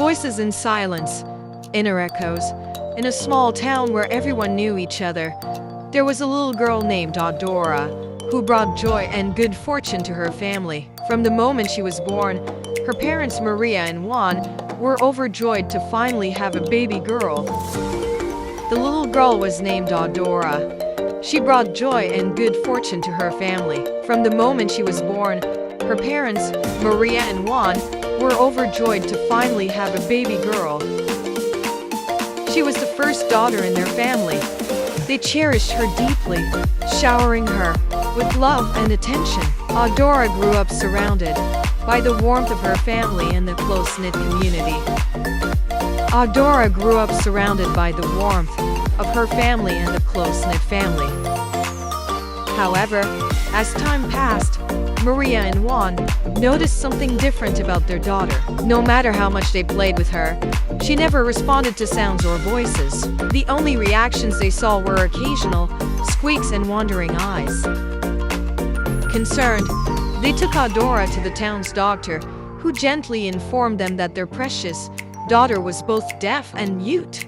Voices in silence, inner echoes. In a small town where everyone knew each other, there was a little girl named Adora, who brought joy and good fortune to her family. From the moment she was born, her parents Maria and Juan were overjoyed to finally have a baby girl. The little girl was named Adora. She brought joy and good fortune to her family. From the moment she was born, her parents, Maria and Juan, were overjoyed to finally have a baby girl. She was the first daughter in their family. They cherished her deeply, showering her with love and attention. Adora grew up surrounded by the warmth of her family and the close-knit community. Adora grew up surrounded by the warmth of her family and the close-knit family. However, as time passed, Maria and Juan noticed something different about their daughter. No matter how much they played with her, she never responded to sounds or voices. The only reactions they saw were occasional squeaks and wandering eyes. Concerned, they took Adora to the town's doctor, who gently informed them that their precious daughter was both deaf and mute.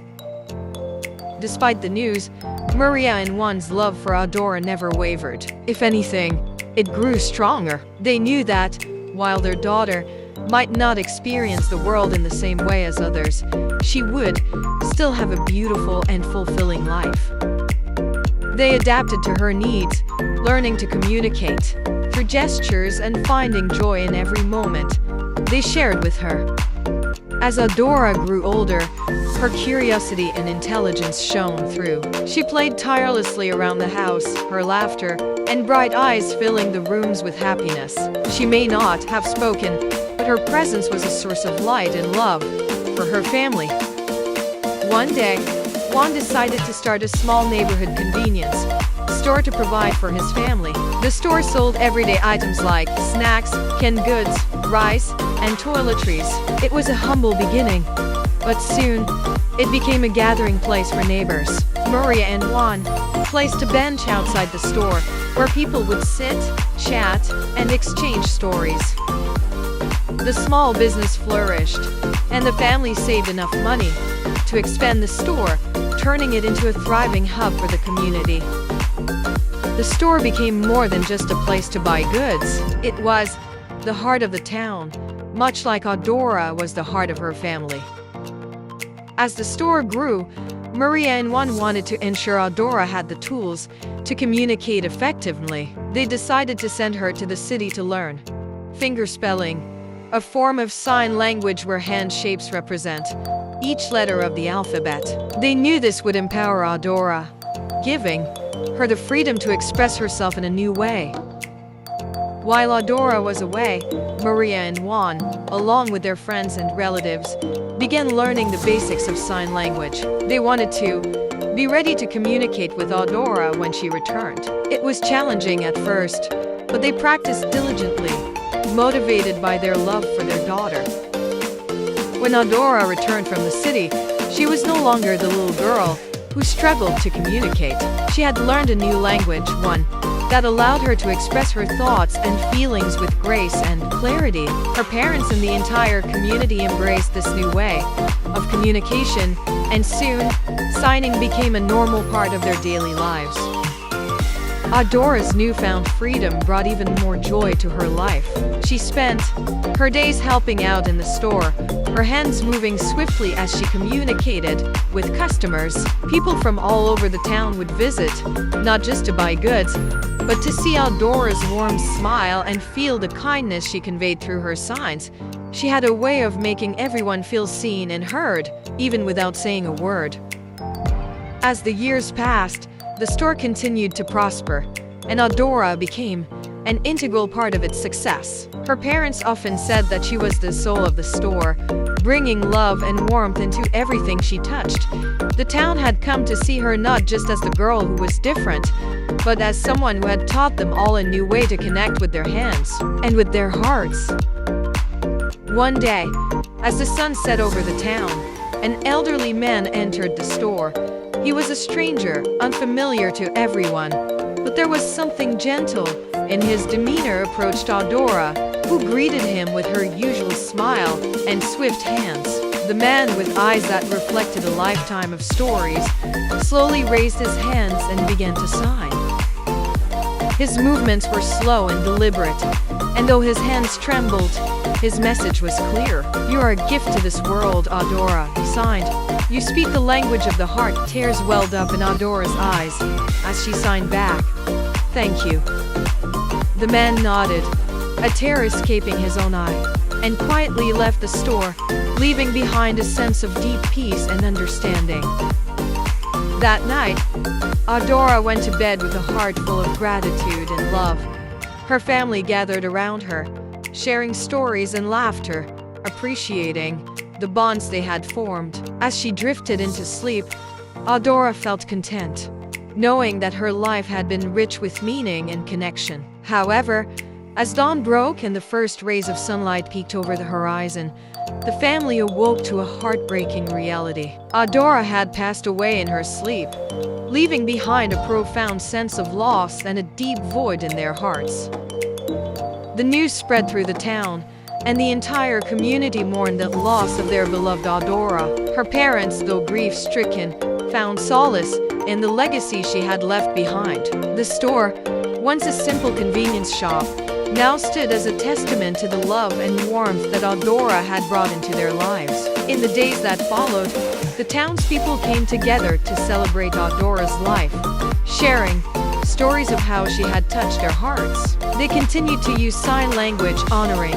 Despite the news, Maria and Juan's love for Adora never wavered. If anything, it grew stronger. They knew that, while their daughter might not experience the world in the same way as others, she would still have a beautiful and fulfilling life. They adapted to her needs, learning to communicate through gestures and finding joy in every moment they shared with her. As Adora grew older, her curiosity and intelligence shone through. She played tirelessly around the house, her laughter and bright eyes filling the rooms with happiness. She may not have spoken, but her presence was a source of light and love for her family. One day, Juan decided to start a small neighborhood convenience store to provide for his family. The store sold everyday items like snacks, canned goods, rice, and toiletries. It was a humble beginning, but soon, it became a gathering place for neighbors. Maria and Juan placed a bench outside the store where people would sit, chat, and exchange stories. The small business flourished, and the family saved enough money to expand the store, turning it into a thriving hub for the community. The store became more than just a place to buy goods. It was the heart of the town, much like Adora was the heart of her family. As the store grew, Maria and Juan wanted to ensure Adora had the tools to communicate effectively. They decided to send her to the city to learn fingerspelling, a form of sign language where hand shapes represent each letter of the alphabet. They knew this would empower Adora, giving her the freedom to express herself in a new way. While Adora was away, Maria and Juan, along with their friends and relatives, began learning the basics of sign language. They wanted to be ready to communicate with Adora when she returned. It was challenging at first, but they practiced diligently, motivated by their love for their daughter. When Adora returned from the city, she was no longer the little girl who struggled to communicate. She had learned a new language, one that allowed her to express her thoughts and feelings with grace and clarity. Her parents and the entire community embraced this new way of communication, and soon, signing became a normal part of their daily lives. Adora's newfound freedom brought even more joy to her life. She spent her days helping out in the store, her hands moving swiftly as she communicated with customers. People from all over the town would visit, not just to buy goods, but to see Adora's warm smile and feel the kindness she conveyed through her signs. She had a way of making everyone feel seen and heard, even without saying a word. As the years passed, the store continued to prosper, and Adora became an integral part of its success. Her parents often said that she was the soul of the store, bringing love and warmth into everything she touched. The town had come to see her not just as the girl who was different, but as someone who had taught them all a new way to connect with their hands and with their hearts. One day, as the sun set over the town, an elderly man entered the store. He was a stranger, unfamiliar to everyone, but there was something gentle in his demeanor. Approached Adora, who greeted him with her usual smile and swift hands. The man, with eyes that reflected a lifetime of stories, slowly raised his hands and began to sign. His movements were slow and deliberate, and though his hands trembled, his message was clear. "You are a gift to this world, Adora," he signed. "You speak the language of the heart." Tears welled up in Adora's eyes as she signed back, "Thank you." The man nodded, a tear escaping his own eye, and quietly left the store, leaving behind a sense of deep peace and understanding. That night, Adora went to bed with a heart full of gratitude and love. Her family gathered around her, sharing stories and laughter, appreciating the bonds they had formed. As she drifted into sleep, Adora felt content, knowing that her life had been rich with meaning and connection. However, as dawn broke and the first rays of sunlight peeked over the horizon, the family awoke to a heartbreaking reality. Adora had passed away in her sleep, leaving behind a profound sense of loss and a deep void in their hearts. The news spread through the town, and the entire community mourned the loss of their beloved Adora. Her parents, though grief-stricken, found solace in the legacy she had left behind. The store, once a simple convenience shop, now stood as a testament to the love and warmth that Adora had brought into their lives. In the days that followed, the townspeople came together to celebrate Adora's life, sharing stories of how she had touched their hearts. They continued to use sign language, honoring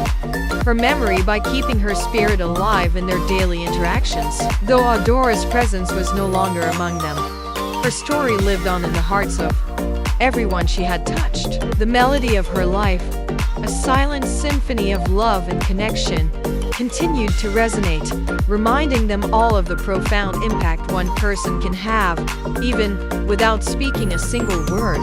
her memory by keeping her spirit alive in their daily interactions. Though Adora's presence was no longer among them, her story lived on in the hearts of everyone she had touched. The melody of her life, a silent symphony of love and connection, continued to resonate, reminding them all of the profound impact one person can have, even without speaking a single word.